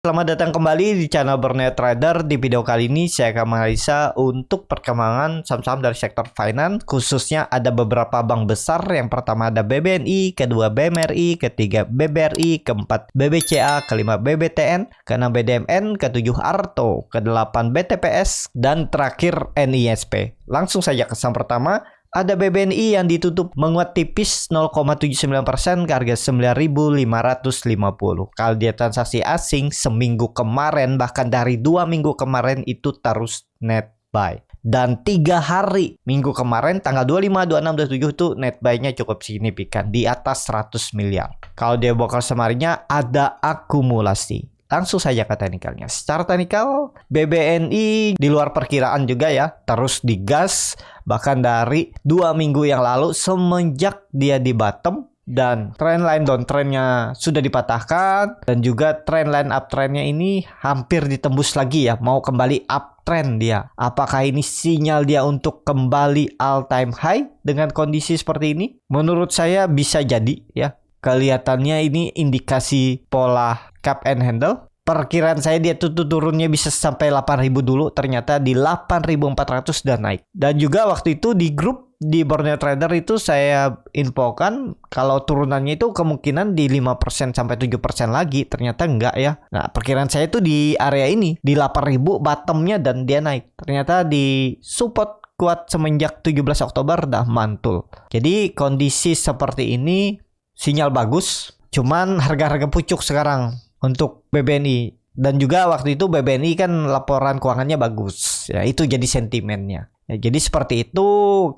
Selamat datang kembali di channel Borneo Trader. Di video kali ini saya akan menganalisa untuk perkembangan saham-saham dari sektor finance. Khususnya ada beberapa bank besar. Yang pertama ada BBNI, kedua BMRI, ketiga BBRI, keempat BBCA, kelima BBTN, keenam BDMN, ketujuh Arto, kedelapan BTPS, dan terakhir NISP. Langsung saja ke saham pertama. Ada BBNI yang ditutup menguat tipis 0,79% ke harga 9.550. Kalau dia transaksi asing seminggu kemarin, bahkan dari 2 minggu kemarin itu terus net buy. Dan 3 hari minggu kemarin tanggal 25, 26, 27 itu net buy-nya cukup signifikan di atas 100 miliar. Kalau dia bokal semarinya ada akumulasi. Langsung saja ke teknikalnya. Secara teknikal, BBNI di luar perkiraan juga ya, terus digas bahkan dari 2 minggu yang lalu semenjak dia di bottom dan trendline downtrendnya sudah dipatahkan dan juga trendline uptrendnya ini hampir ditembus lagi ya, mau kembali uptrend dia. Apakah ini sinyal dia untuk kembali all time high dengan kondisi seperti ini? Menurut saya bisa jadi ya. Kelihatannya ini indikasi pola cup and handle. Perkiraan saya dia tuh turunnya bisa sampai 8.000 dulu. Ternyata di 8.400 dan naik. Dan juga waktu itu di grup di Borneo Trader itu saya infokan kalau turunannya itu kemungkinan di 5% sampai 7% lagi. Ternyata enggak ya. Nah, perkiraan saya itu di area ini di 8.000 bottomnya dan dia naik. Ternyata di support kuat semenjak 17 Oktober dah mantul. Jadi kondisi seperti ini sinyal bagus, cuman harga-harga pucuk sekarang untuk BBNI. Dan juga waktu itu BBNI kan laporan keuangannya bagus. Ya, itu jadi sentimennya. Ya, jadi seperti itu,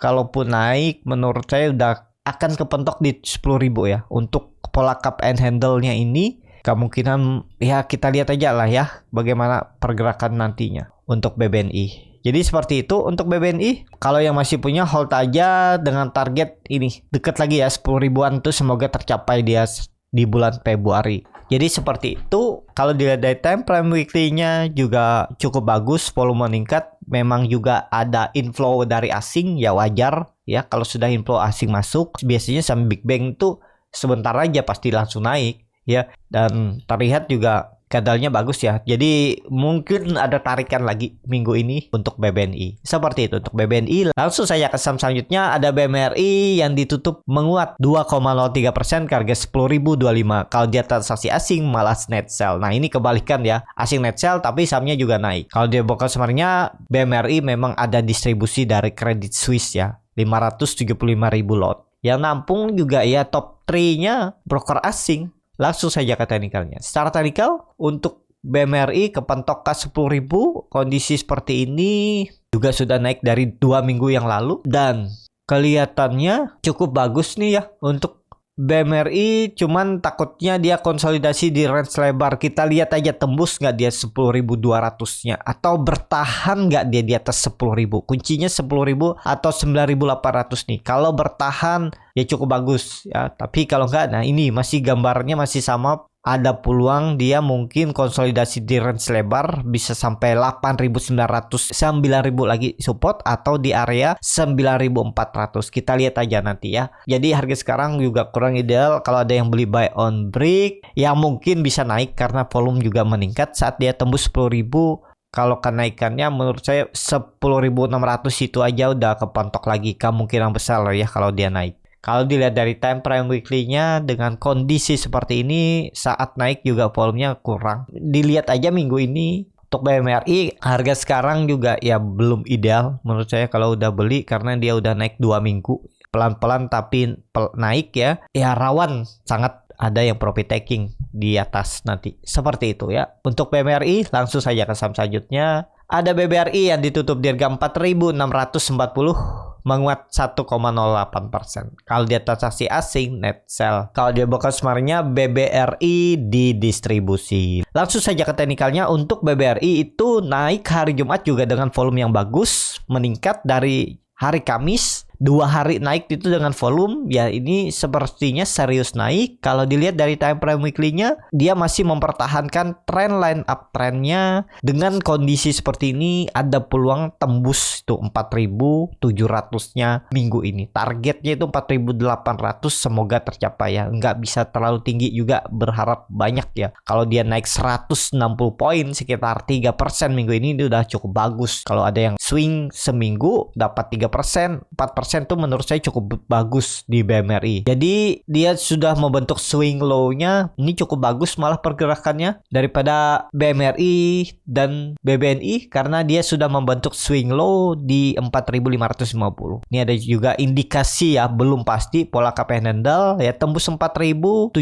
kalaupun naik menurut saya udah akan kepentok di 10.000 ya. Untuk pola cup and handle-nya ini kemungkinan ya kita lihat aja lah ya bagaimana pergerakan nantinya untuk BBNI. Jadi seperti itu untuk BBNI. Kalau yang masih punya hold aja dengan target ini. Dekat lagi ya 10 ribuan tuh semoga tercapai dia di bulan Februari. Jadi seperti itu. Kalau dilihat dari time frame weekly-nya juga cukup bagus. Volume meningkat. Memang juga ada inflow dari asing. Ya wajar ya. Kalau sudah inflow asing masuk. Biasanya sama Big Bang itu sebentar aja pasti langsung naik. Ya. Dan terlihat juga kadalnya bagus ya. Jadi mungkin ada tarikan lagi minggu ini untuk BBNI. Seperti itu untuk BBNI. Langsung saya ke saham selanjutnya. Ada BMRI yang ditutup menguat 2,03% ke harga 10.025. Kalau dia transaksi asing malah net sell. Nah ini kebalikan ya. Asing net sell tapi sahamnya juga naik. Kalau dia bokal sebenarnya BMRI memang ada distribusi dari Credit Suisse ya. 575.000 lot. Yang nampung juga ya top 3-nya broker asing. Langsung saja ke teknikalnya. Secara teknikal untuk BMRI kepentok ke 10.000. Kondisi seperti ini juga sudah naik dari 2 minggu yang lalu. Dan kelihatannya cukup bagus nih ya untuk BMRI. Cuman takutnya dia konsolidasi di range lebar. Kita lihat aja tembus nggak dia 10.200-nya. Atau bertahan nggak dia di atas 10.000. Kuncinya 10.000 atau 9.800 nih. Kalau bertahan ya cukup bagus ya. Tapi kalau nggak, nah ini masih gambarnya masih sama. Ada peluang dia mungkin konsolidasi di range lebar bisa sampai 8.900, 9.000 lagi support atau di area 9.400. Kita lihat aja nanti ya. Jadi harga sekarang juga kurang ideal. Kalau ada yang beli buy on break yang mungkin bisa naik karena volume juga meningkat saat dia tembus 10.000. Kalau kenaikannya menurut saya 10.600 itu aja udah kepentok lagi, kemungkinan besar loh ya kalau dia naik. Kalau dilihat dari time frame weekly-nya dengan kondisi seperti ini saat naik juga volumenya kurang. Dilihat aja minggu ini untuk BMRI harga sekarang juga ya belum ideal menurut saya kalau udah beli karena dia udah naik 2 minggu. Pelan-pelan tapi naik ya. Ya rawan sangat ada yang profit taking di atas nanti. Seperti itu ya. Untuk BMRI langsung saja ke saham selanjutnya. Ada BBRI yang ditutup di harga 4.640. Menguat 1,08%. Kalau dia transaksi asing net sell. Kalau dia bokal semarnya BBRI di distribusi. Langsung saja ke teknikalnya. Untuk BBRI itu naik hari Jumat juga dengan volume yang bagus, meningkat dari hari Kamis 2 hari naik itu dengan volume ya, ini sepertinya serius naik. Kalau dilihat dari time frame weekly-nya, dia masih mempertahankan trend line uptrendnya. Dengan kondisi seperti ini ada peluang tembus itu 4.700-nya minggu ini. Targetnya itu 4.800, semoga tercapai ya. Nggak bisa terlalu tinggi juga, berharap banyak ya. Kalau dia naik 160 poin sekitar 3% minggu ini udah cukup bagus. Kalau ada yang swing seminggu dapat 3%, 4% tuh menurut saya cukup bagus di BMRI. Jadi dia sudah membentuk swing low-nya, ini cukup bagus malah pergerakannya daripada BMRI dan BBNI karena dia sudah membentuk swing low di 4.550. Ini ada juga indikasi ya, belum pasti pola KPI handle ya, tembus 4.700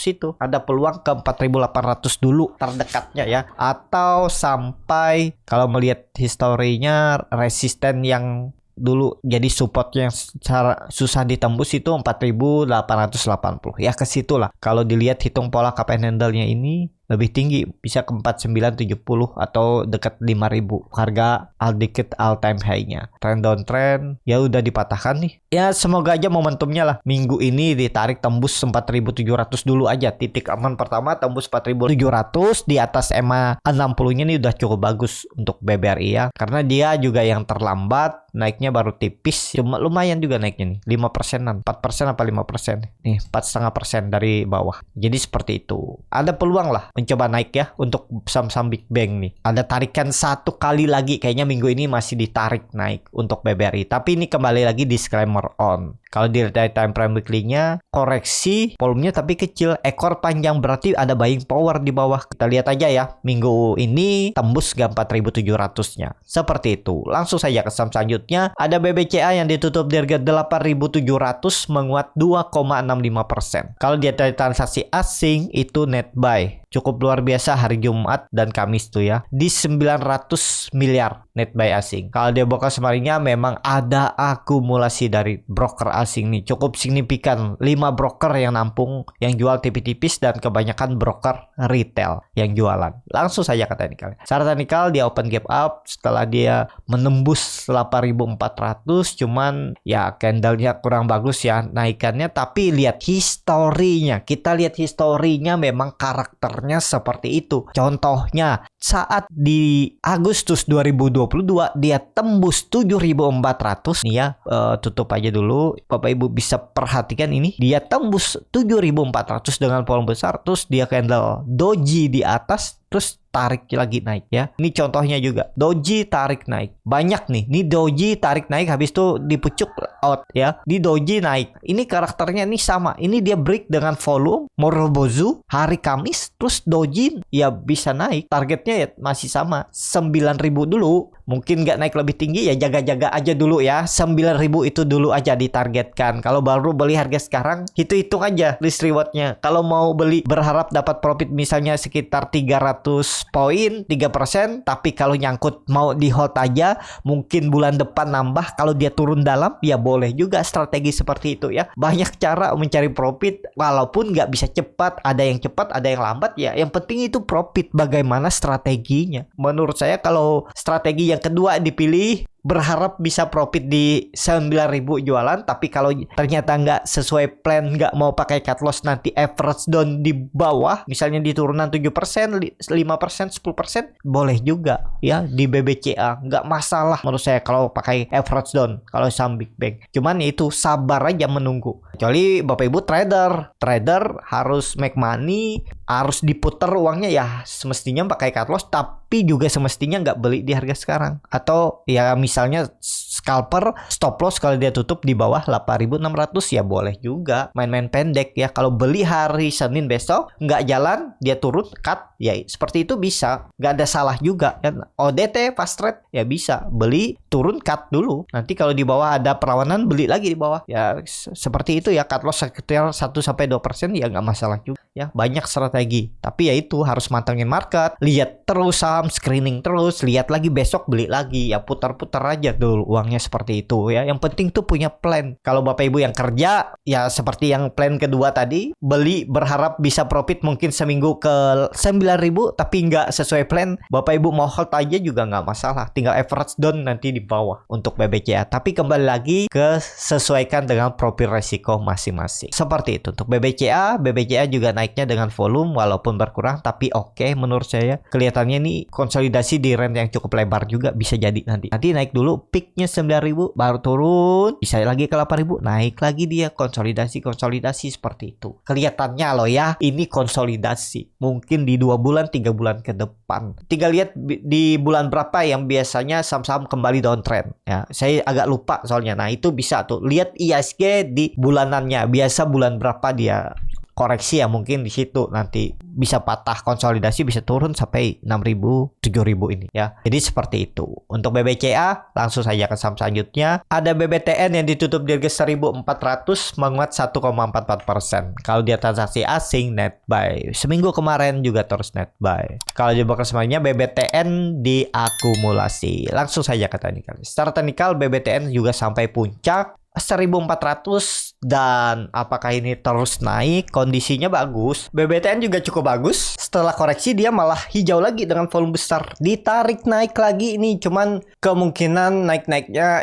itu. Ada peluang ke 4.800 dulu terdekatnya ya, atau sampai kalau melihat historinya resisten yang dulu jadi support yang secara susah ditembus itu 4.880 ya, ke situ lah. Kalau dilihat hitung pola KPI handle-nya ini lebih tinggi, bisa ke 4970 atau dekat 5000 harga dikit all time high-nya. Trend downtrend ya udah dipatahkan nih. Ya semoga aja momentumnya lah minggu ini ditarik tembus 4.700 dulu aja. Titik aman pertama tembus 4.700, di atas EMA 60-nya nih udah cukup bagus untuk BBRI ya. Karena dia juga yang terlambat, naiknya baru tipis, cuma lumayan juga naiknya nih, 5%-an, 4% apa 5%. Nih 4,5% dari bawah. Jadi seperti itu. Ada peluang lah mencoba naik ya untuk saham-saham Big Bang nih. Ada tarikan satu kali lagi, kayaknya minggu ini masih ditarik naik untuk BBRI. Tapi ini kembali lagi disclaimer on. Kalau di time frame weekly-nya koreksi volumenya tapi kecil, ekor panjang berarti ada buying power di bawah. Kita lihat aja ya, minggu ini tembus ke 4.700-nya. Seperti itu. Langsung saja ke saham selanjutnya, ada BBCA yang ditutup di harga 8.700 menguat 2,65%. Kalau di transaksi asing itu net buy cukup luar biasa hari Jumat dan Kamis tuh ya, di 900 miliar net buy asing. Kalau dia buka kemarinnya memang ada akumulasi dari broker asing nih cukup signifikan, 5 broker yang nampung yang jual tipis-tipis dan kebanyakan broker retail yang jualan. Langsung saja ke teknikal. Secara teknikal dia open gap up setelah dia menembus 8.400, cuman ya candlenya kurang bagus ya naikannya, tapi lihat historinya. Kita lihat historinya memang karakter seperti itu. Contohnya saat di Agustus 2022 dia tembus 7.400 nih ya, tutup aja dulu. Bapak Ibu bisa perhatikan ini, dia tembus 7.400 dengan volume besar, terus dia candle doji di atas, terus tarik lagi naik ya. Ini contohnya juga doji tarik naik, banyak nih. Ini doji tarik naik, habis itu dipucuk out ya. Di doji naik, ini karakternya ini sama. Ini dia break dengan volume Morobozu hari Kamis, terus doji ya bisa naik. Targetnya ya masih sama 9.000 dulu. Mungkin nggak naik lebih tinggi ya, jaga-jaga aja dulu ya. 9.000 itu dulu aja ditargetkan. Kalau baru beli harga sekarang, hitung aja risk rewardnya. Kalau mau beli berharap dapat profit misalnya sekitar 300 poin, 3%, tapi kalau nyangkut mau di hold aja, mungkin bulan depan nambah. Kalau dia turun dalam ya boleh juga strategi seperti itu ya. Banyak cara mencari profit, walaupun nggak bisa cepat, ada yang cepat ada yang lambat ya. Yang penting itu profit, bagaimana strateginya. Menurut saya kalau strategi yang kedua dipilih, berharap bisa profit di 9.000 jualan, tapi kalau ternyata nggak sesuai plan, nggak mau pakai cut loss, nanti average down di bawah, misalnya di turunan 7%, 5%, 10%, boleh juga ya di BBCA, nggak masalah menurut saya kalau pakai average down kalau saham Big Bang. Cuman itu sabar aja menunggu. Kecuali Bapak Ibu trader harus make money, harus diputar uangnya ya, semestinya pakai cut loss, tapi juga semestinya nggak beli di harga sekarang. Atau ya misalnya scalper stop loss kalau dia tutup di bawah 8.600 ya boleh juga main-main pendek ya. Kalau beli hari Senin besok nggak jalan, dia turun cut ya, seperti itu bisa, nggak ada salah juga kan. ODT fast trade ya bisa beli turun cut dulu, nanti kalau di bawah ada perlawanan beli lagi di bawah ya, seperti itu ya. Cut loss sekitar 1-2% ya nggak masalah juga ya. Banyak strategi, tapi ya itu harus mantengin market, lihat terus saham, screening terus, lihat lagi besok beli lagi ya, putar-putar aja dulu uangnya gampangnya seperti itu ya. Yang penting tuh punya plan. Kalau Bapak Ibu yang kerja, ya seperti yang plan kedua tadi, beli berharap bisa profit mungkin seminggu ke 9.000 tapi nggak sesuai plan, Bapak Ibu mau hold aja juga nggak masalah. Tinggal average down nanti di bawah untuk BBCA. Tapi kembali lagi ke sesuaikan dengan profil resiko masing-masing. Seperti itu untuk BBCA. BBCA juga naiknya dengan volume walaupun berkurang, tapi oke menurut saya. Kelihatannya nih konsolidasi di range yang cukup lebar juga bisa jadi nanti. Nanti naik dulu peaknya 9.000 baru turun, bisa lagi ke 8.000, naik lagi dia konsolidasi seperti itu. Kelihatannya loh ya, ini konsolidasi. Mungkin di 2 bulan 3 bulan ke depan. Tinggal lihat di bulan berapa yang biasanya saham-saham kembali downtrend ya. Saya agak lupa soalnya. Nah, itu bisa tuh lihat IHSG di bulanannya. Biasa bulan berapa dia koreksi ya, mungkin di situ nanti bisa patah konsolidasi, bisa turun sampai 6.000 7.000 ini ya. Jadi seperti itu. Untuk BBCA langsung saja ke saham selanjutnya. Ada BBTN yang ditutup di harga 1.400 menguat 1,44%. Kalau dia transaksi asing net buy. Seminggu kemarin juga terus net buy. Kalau di broker semuanya BBTN diakumulasi. Langsung saja ke teknikal. Secara teknikal BBTN juga sampai puncak 1.400 dan apakah ini terus naik? Kondisinya bagus. BBTN juga cukup bagus. Setelah koreksi dia malah hijau lagi dengan volume besar. Ditarik naik lagi ini, cuman kemungkinan naik-naiknya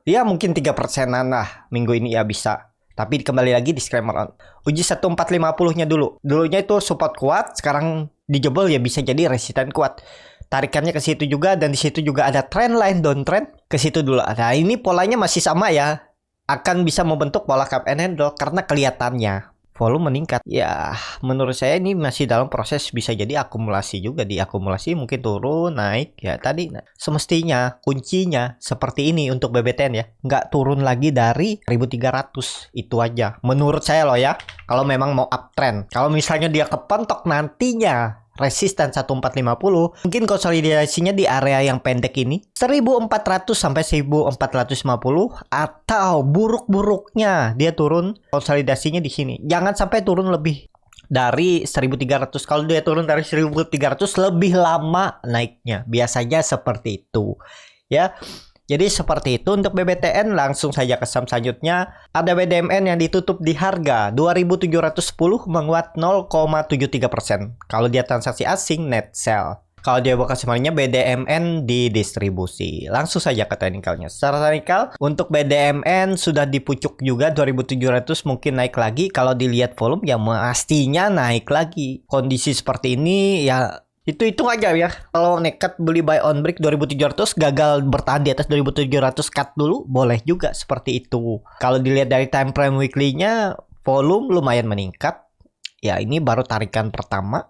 ya mungkin 3%-an lah minggu ini ya bisa. Tapi kembali lagi disclaimer on. Uji 1450-nya dulu. Dulunya itu support kuat, sekarang dijebol ya bisa jadi resisten kuat. Tarikannya ke situ juga dan di situ juga ada trend line downtrend ke situ dulu. Nah, ini polanya masih sama ya. Akan bisa membentuk pola cup and handle karena kelihatannya volume meningkat. Ya, menurut saya ini masih dalam proses, bisa jadi akumulasi juga. Diakumulasi mungkin turun, naik. Ya, tadi semestinya kuncinya seperti ini untuk BBTN ya. Nggak turun lagi dari 1.300. Itu aja. Menurut saya loh ya. Kalau memang mau uptrend. Kalau misalnya dia kepentok nantinya resisten 1450, mungkin konsolidasinya di area yang pendek ini 1.400 sampai 1.450, atau buruk-buruknya dia turun konsolidasinya di sini. Jangan sampai turun lebih dari 1.300. Kalau dia turun dari 1.300 lebih lama naiknya. Biasanya seperti itu. Ya. Jadi seperti itu untuk BBTN. Langsung saja ke saham selanjutnya. Ada BDMN yang ditutup di harga 2.710 menguat 0,73%. Kalau dia transaksi asing net sell. Kalau dia buka semuanya BDMN di distribusi. Langsung saja ke teknikalnya. Secara teknikal untuk BDMN sudah di pucuk juga 2.700, mungkin naik lagi. Kalau dilihat volume ya pastinya naik lagi. Kondisi seperti ini ya hitung aja ya. Kalau nekat beli buy on break 2.700, gagal bertahan di atas 2.700, cut dulu, boleh juga seperti itu. Kalau dilihat dari time frame weekly-nya, volume lumayan meningkat. Ya, ini baru tarikan pertama.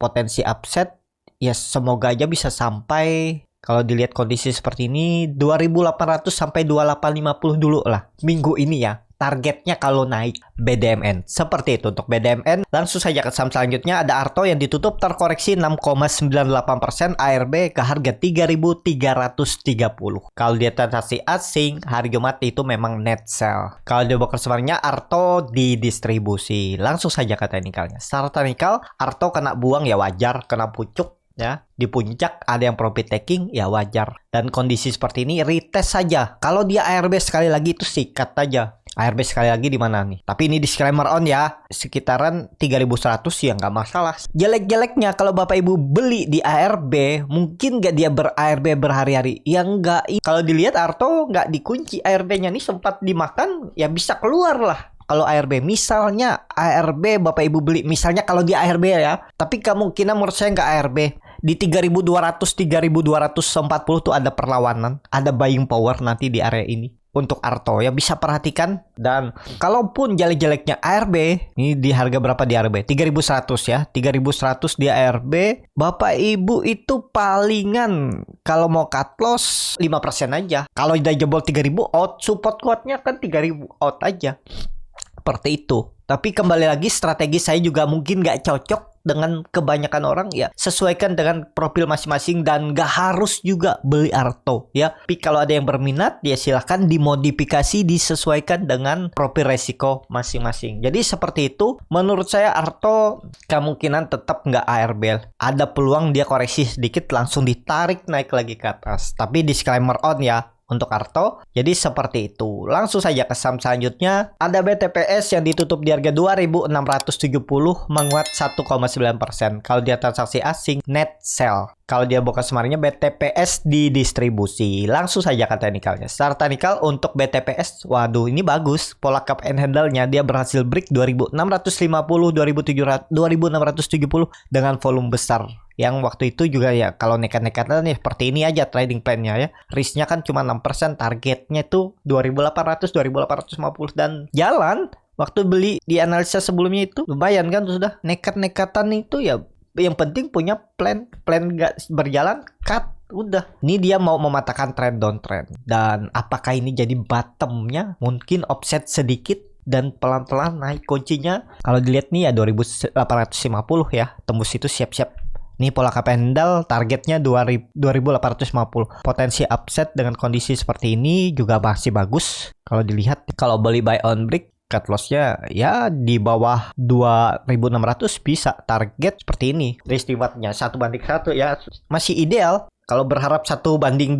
Potensi upset ya semoga aja bisa sampai, kalau dilihat kondisi seperti ini 2.800 sampai 2.850 dulu lah minggu ini ya. Targetnya kalau naik BDMN. Seperti itu untuk BDMN. Langsung saja ke saham selanjutnya. Ada Arto yang ditutup terkoreksi 6,98%. ARB ke harga 3.330. Kalau dia transaksi asing, hari Jumat itu memang net sell. Kalau dia broker sebenarnya Arto di distribusi. Langsung saja ke teknikalnya. Secara teknikal, Arto kena buang ya wajar. Kena pucuk ya. Di puncak ada yang profit taking ya wajar. Dan kondisi seperti ini retest saja. Kalau dia ARB sekali lagi itu sikat aja. ARB sekali lagi di mana nih? Tapi ini disclaimer on ya. Sekitaran 3.100 ya nggak masalah. Jelek-jeleknya kalau Bapak Ibu beli di ARB, mungkin nggak dia ber-ARB berhari-hari. Ya nggak. Kalau dilihat Arto nggak dikunci. ARB-nya nih sempat dimakan, ya bisa keluar lah. Kalau ARB, misalnya ARB Bapak Ibu beli, misalnya kalau di ARB ya. Tapi kemungkinan menurut saya nggak ARB. Di 3.200, 3.240 tuh ada perlawanan. Ada buying power nanti di area ini. Untuk Arto ya bisa perhatikan. Dan kalaupun jelek-jeleknya ARB, ini di harga berapa di ARB? 3.100 ya. 3.100 di ARB. Bapak Ibu itu palingan kalau mau cut loss 5% aja. Kalau udah jebol 3.000 out, support kuatnya kan 3.000 out aja. Seperti itu. Tapi kembali lagi strategi saya juga mungkin nggak cocok dengan kebanyakan orang ya. Sesuaikan dengan profil masing-masing dan nggak harus juga beli Arto ya. Tapi kalau ada yang berminat ya silahkan dimodifikasi disesuaikan dengan profil resiko masing-masing. Jadi seperti itu. Menurut saya Arto kemungkinan tetap nggak ARB. Ada peluang dia koreksi sedikit langsung ditarik naik lagi ke atas. Tapi disclaimer on ya. untuk Arto. Jadi seperti itu. Langsung saja ke saham selanjutnya. Ada BTPS yang ditutup di harga 2.670 menguat 1,9%. Kalau dia transaksi asing net sell. Kalau dia buka semarnya BTPS di distribusi. Langsung saja ke teknikalnya. Secara teknikal untuk BTPS, waduh ini bagus. Pola cup and handle-nya dia berhasil break 2650, 2700, 2670 dengan volume besar. Yang waktu itu juga ya kalau nekat-nekatan nih seperti ini aja trading plan-nya ya. Risk-nya kan cuma 6%, targetnya tuh 2800, 2850 dan jalan. Waktu beli di analisa sebelumnya itu lumayan kan sudah. Nekat-nekatan itu ya yang penting punya plan gak berjalan cut udah. Ini dia mau mematahkan trend downtrend. Dan apakah ini jadi bottomnya? Mungkin offset sedikit dan pelan-pelan naik kuncinya. Kalau dilihat nih ya 2850 ya. Tembus itu siap-siap. Nih pola candle targetnya 2850. Potensi upset dengan kondisi seperti ini juga masih bagus. Kalau dilihat kalau beli buy on break cut loss-nya ya di bawah 2600 bisa target seperti ini. Risk reward-nya 1:1 ya masih ideal. Kalau berharap 1:2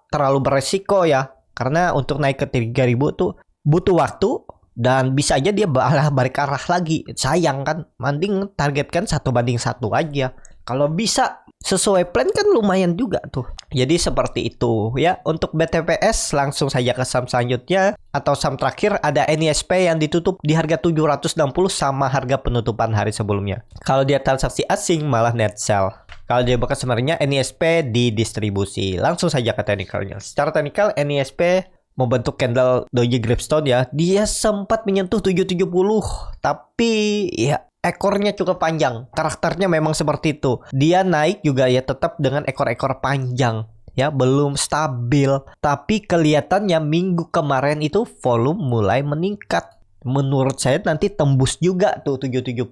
terlalu beresiko ya. Karena untuk naik ke 3000 tuh butuh waktu dan bisa aja dia balik arah lagi. Sayang kan, mending targetkan 1:1 aja. Kalau bisa sesuai plan kan lumayan juga tuh. Jadi seperti itu ya. Untuk BTPS langsung saja ke saham selanjutnya atau saham terakhir ada NISP yang ditutup di harga 760 sama harga penutupan hari sebelumnya. Kalau dia transaksi asing malah net sell. Kalau dia buka sebenarnya NISP di distribusi. Langsung saja ke teknikalnya. Secara teknikal NISP membentuk candle doji gravestone ya. Dia sempat menyentuh 770 tapi ya ekornya cukup panjang. Karakternya memang seperti itu. Dia naik juga ya tetap dengan ekor-ekor panjang. Ya, belum stabil. Tapi kelihatannya minggu kemarin itu volume mulai meningkat. Menurut saya nanti tembus juga tuh 770.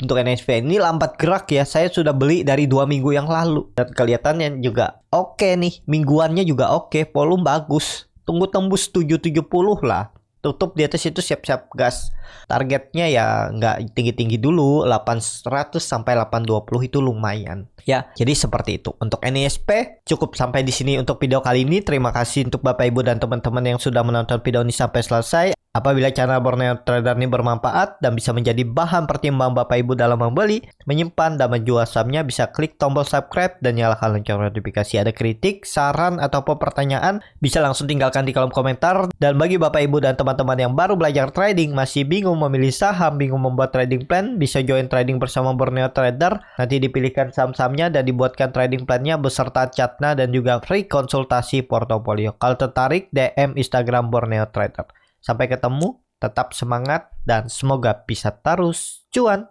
Untuk NSP ini lambat gerak ya. Saya sudah beli dari 2 minggu yang lalu. Dan kelihatannya juga oke nih. Mingguannya juga oke. Volume bagus. Tunggu tembus 770 lah. Tutup di atas itu siap-siap gas. Targetnya ya nggak tinggi-tinggi dulu, 800 sampai 820 itu lumayan. Ya, jadi seperti itu. Untuk NISP cukup sampai di sini untuk video kali ini. Terima kasih untuk Bapak Ibu dan teman-teman yang sudah menonton video ini sampai selesai. Apabila channel Borneo Trader ini bermanfaat dan bisa menjadi bahan pertimbangan Bapak Ibu dalam membeli, menyimpan, dan menjual sahamnya, bisa klik tombol subscribe dan nyalakan lonceng notifikasi. Ada kritik, saran, ataupun pertanyaan, bisa langsung tinggalkan di kolom komentar. Dan bagi Bapak Ibu dan teman-teman yang baru belajar trading, masih bingung memilih saham, bingung membuat trading plan, bisa join trading bersama Borneo Trader. Nanti dipilihkan saham-sahamnya dan dibuatkan trading plannya beserta chartnya dan juga free konsultasi portofolio. Kalau tertarik, DM Instagram Borneo Trader. Sampai ketemu, tetap semangat, dan semoga bisa terus cuan.